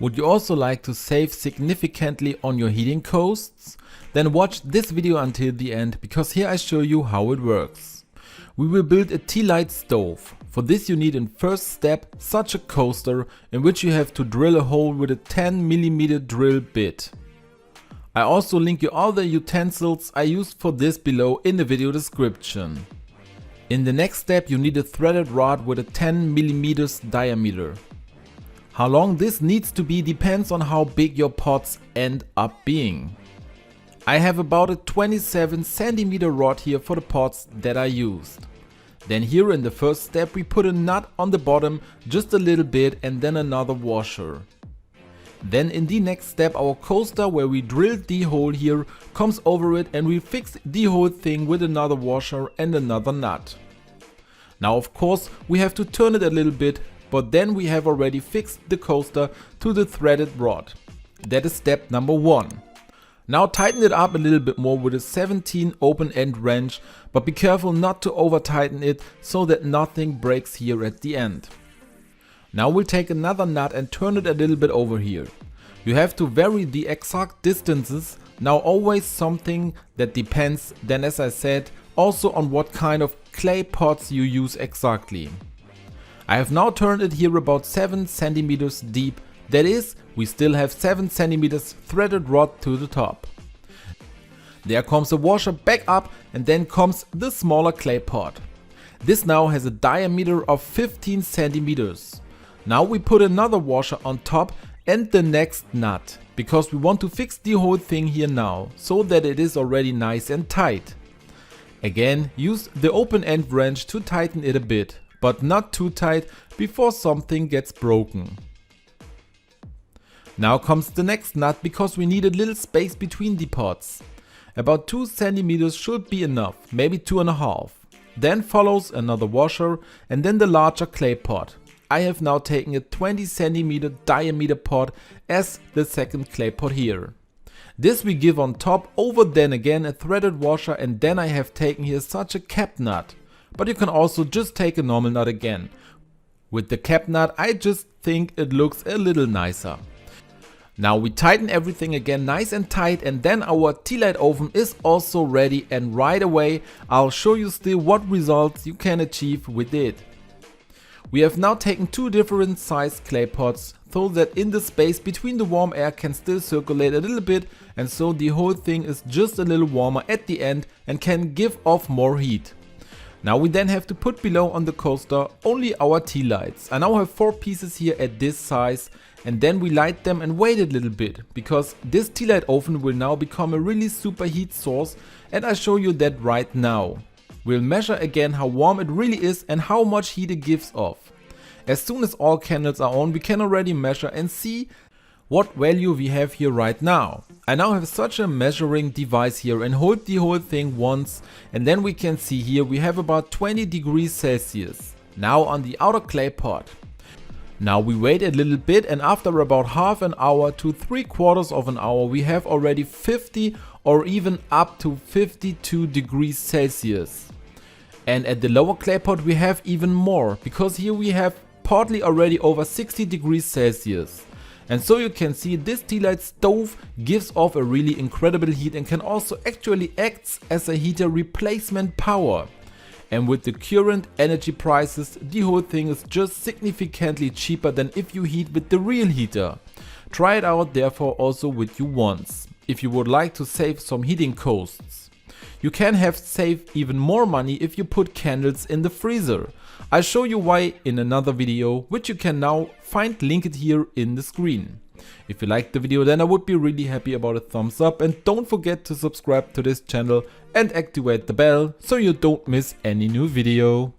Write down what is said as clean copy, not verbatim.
Would you also like to save significantly on your heating costs? Then watch this video until the end, because here I show you how it works. We will build a tea light stove. For this you need in first step such a coaster in which you have to drill a hole with a 10mm drill bit. I also link you all the utensils I used for this below in the video description. In the next step you need a threaded rod with a 10mm diameter. How long this needs to be depends on how big your pots end up being. I have about a 27cm rod here for the pots that I used. Then here in the first step we put a nut on the bottom just a little bit and then another washer. Then in the next step our coaster, where we drilled the hole here, comes over it and we fix the whole thing with another washer and another nut. Now of course we have to turn it a little bit, but then we have already fixed the coaster to the threaded rod. That is step number 1. Now tighten it up a little bit more with a 17 open end wrench, but be careful not to over tighten it so that nothing breaks here at the end. Now we'll take another nut and turn it a little bit over here. You have to vary the exact distances, now always something that depends then, as I said, also on what kind of clay pots you use exactly. I have now turned it here about 7cm deep, that is, we still have 7cm threaded rod to the top. There comes a washer back up and then comes the smaller clay pot. This now has a diameter of 15cm. Now we put another washer on top and the next nut, because we want to fix the whole thing here now, so that it is already nice and tight. Again, use the open end wrench to tighten it a bit, but not too tight before something gets broken. Now comes the next nut, because we need a little space between the pots. About 2cm should be enough, maybe 2.5. Then follows another washer and then the larger clay pot. I have now taken a 20cm diameter pot as the second clay pot here. This we give on top, over then again a threaded washer, and then I have taken here such a cap nut. But you can also just take a normal nut again. With the cap nut I just think it looks a little nicer. Now we tighten everything again nice and tight, and then our tea light oven is also ready, and right away I'll show you still what results you can achieve with it. We have now taken two different sized clay pots, so that in the space between the warm air can still circulate a little bit, and so the whole thing is just a little warmer at the end and can give off more heat. Now we then have to put below on the coaster only our tea lights. I now have 4 pieces here at this size, and then we light them and wait a little bit, because this tea light oven will now become a really super heat source, and I show you that right now. We'll measure again how warm it really is and how much heat it gives off. As soon as all candles are on, we can already measure and see what value we have here right now. I now have such a measuring device here and hold the whole thing once, and then we can see here we have about 20 degrees Celsius. Now on the outer clay pot. Now we wait a little bit, and after about half an hour to 3/4 of an hour we have already 50 or even up to 52 degrees Celsius. And at the lower clay pot we have even more, because here we have partly already over 60 degrees Celsius. And so you can see this tea light stove gives off a really incredible heat and can also actually act as a heater replacement power. And with the current energy prices, the whole thing is just significantly cheaper than if you heat with the real heater. Try it out therefore also with you once, if you would like to save some heating costs. You can save even more money if you put candles in the freezer. I'll show you why in another video, which you can now find linked here in the screen. If you liked the video, then I would be really happy about a thumbs up, and don't forget to subscribe to this channel and activate the bell so you don't miss any new video.